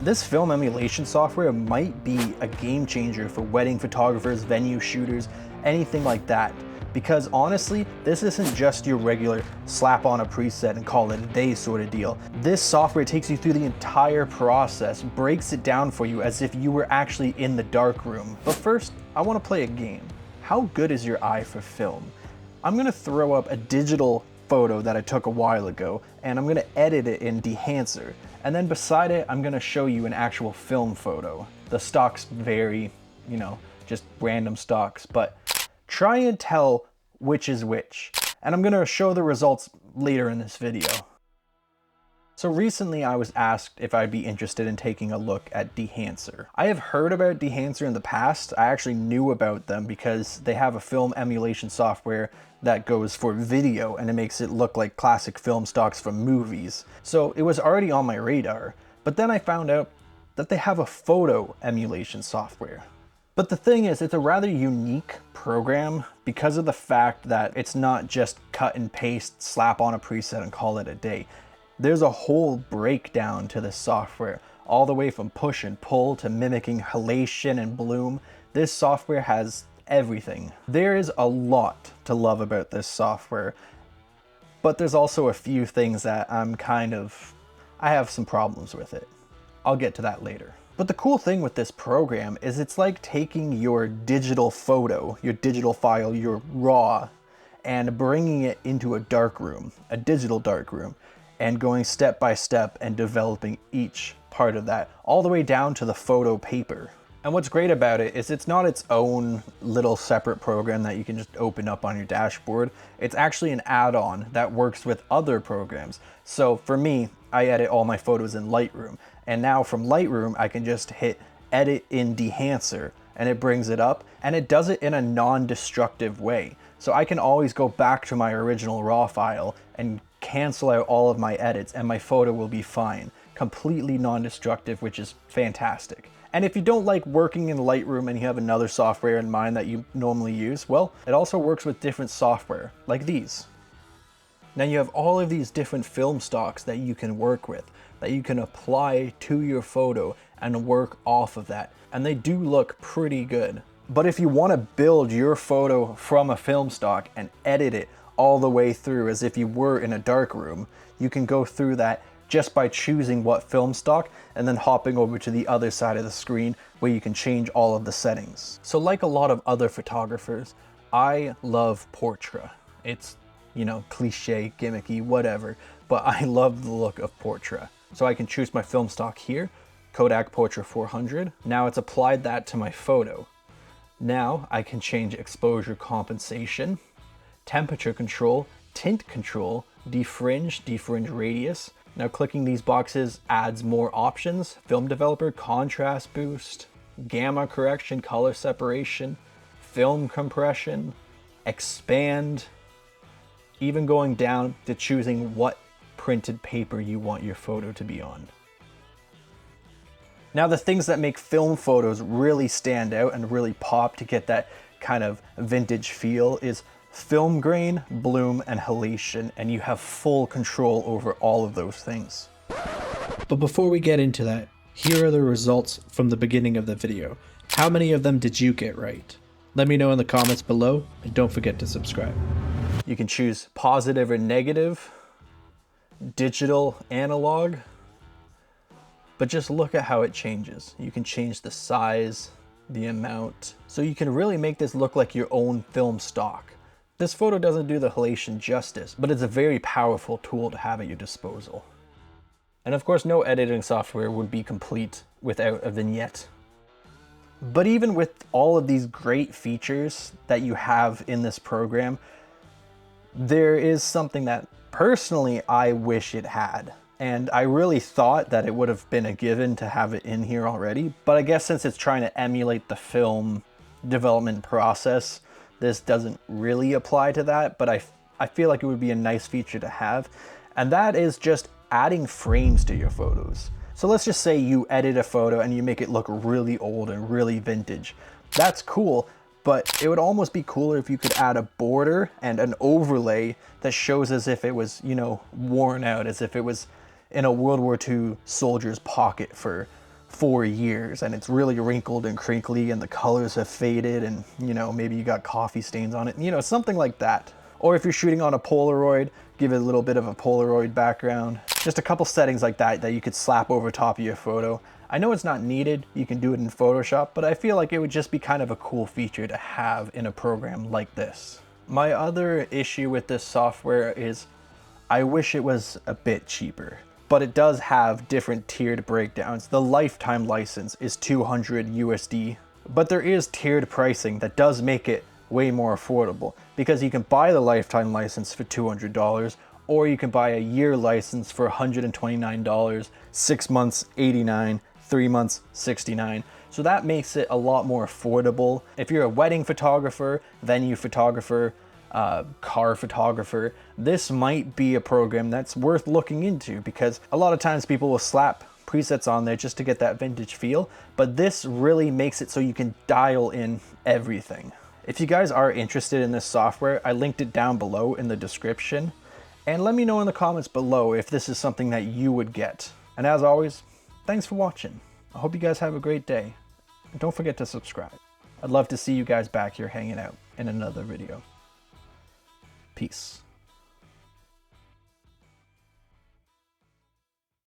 This film emulation software might be a game changer for wedding photographers, venue shooters, anything like that. Because honestly, this isn't just your regular slap on a preset and call it a day sort of deal. This software takes you through the entire process, breaks it down for you as if you were actually in the dark room. But first, I want to play a game. How good is your eye for film? I'm going to throw up a digital photo that I took a while ago, and I'm going to edit it in Dehancer. And then beside it, I'm going to show you an actual film photo. The stocks vary, just random stocks, but try and tell which is which. And I'm going to show the results later in this video. So recently I was asked if I'd be interested in taking a look at Dehancer. I have heard about Dehancer in the past. I actually knew about them because they have a film emulation software that goes for video and it makes it look like classic film stocks from movies. So it was already on my radar, but then I found out that they have a photo emulation software. But the thing is, it's a rather unique program because of the fact that it's not just cut and paste, slap on a preset and call it a day. There's a whole breakdown to this software, all the way from push and pull to mimicking halation and bloom. This software has everything. There is a lot to love about this software, but there's also a few things that I have some problems with it. I'll get to that later. But the cool thing with this program is it's like taking your digital photo, your digital file, your RAW, and bringing it into a darkroom, a digital darkroom, and going step by step and developing each part of that, all the way down to the photo paper. And what's great about it is it's not its own little separate program that you can just open up on your dashboard. It's actually an add-on that works with other programs. So for me, I edit all my photos in Lightroom. And now from Lightroom, I can just hit edit in Dehancer and it brings it up, and it does it in a non-destructive way. So I can always go back to my original RAW file and cancel out all of my edits and my photo will be fine. Completely non-destructive, which is fantastic. And if you don't like working in Lightroom and you have another software in mind that you normally use, well, it also works with different software, like these. Now you have all of these different film stocks that you can work with, that you can apply to your photo and work off of that. And they do look pretty good. But if you want to build your photo from a film stock and edit it all the way through as if you were in a dark room, you can go through that just by choosing what film stock and then hopping over to the other side of the screen where you can change all of the settings. So like a lot of other photographers, I love Portrait. It's, cliche, gimmicky, whatever, but I love the look of Portrait. So I can choose my film stock here, Kodak Portrait 400. Now it's applied that to my photo. Now I can change exposure compensation, temperature control, tint control, defringe radius. Now clicking these boxes adds more options: film developer, contrast boost, gamma correction, color separation, film compression, expand, even going down to choosing what printed paper you want your photo to be on. Now the things that make film photos really stand out and really pop to get that kind of vintage feel is film grain, bloom, and halation, and you have full control over all of those things. But before we get into that, here are the results from the beginning of the video. How many of them did you get right? Let me know in the comments below, and don't forget to subscribe. You can choose positive or negative, digital, analog, but just look at how it changes. You can change the size, the amount, so you can really make this look like your own film stock. This photo doesn't do the halation justice, but it's a very powerful tool to have at your disposal. And of course, no editing software would be complete without a vignette. But even with all of these great features that you have in this program, there is something that personally I wish it had. And I really thought that it would have been a given to have it in here already, but I guess since it's trying to emulate the film development process, this doesn't really apply to that, but I feel like it would be a nice feature to have. And that is just adding frames to your photos. So let's just say you edit a photo and you make it look really old and really vintage. That's cool, but it would almost be cooler if you could add a border and an overlay that shows as if it was, worn out, as if it was in a World War II soldier's pocket for 4 years and it's really wrinkled and crinkly and the colors have faded and, you know, maybe you got coffee stains on it, you know, something like that. Or if you're shooting on a Polaroid, give it a little bit of a Polaroid background. Just a couple settings like that that you could slap over top of your photo. I know it's not needed, you can do it in Photoshop, but I feel like it would just be kind of a cool feature to have in a program like this. My other issue with this software is I wish it was a bit cheaper, but it does have different tiered breakdowns. The lifetime license is 200 USD, but there is tiered pricing that does make it way more affordable because you can buy the lifetime license for $200 or you can buy a year license for $129, 6 months, $89, 3 months, $69. So that makes it a lot more affordable. If you're a wedding photographer, venue photographer, car photographer, this might be a program that's worth looking into because a lot of times people will slap presets on there just to get that vintage feel, but this really makes it so you can dial in everything. If you guys are interested in this software, I linked it down below in the description, and let me know in the comments below if this is something that you would get. And as always, thanks for watching. I hope you guys have a great day. And don't forget to subscribe. I'd love to see you guys back here hanging out in another video. Peace.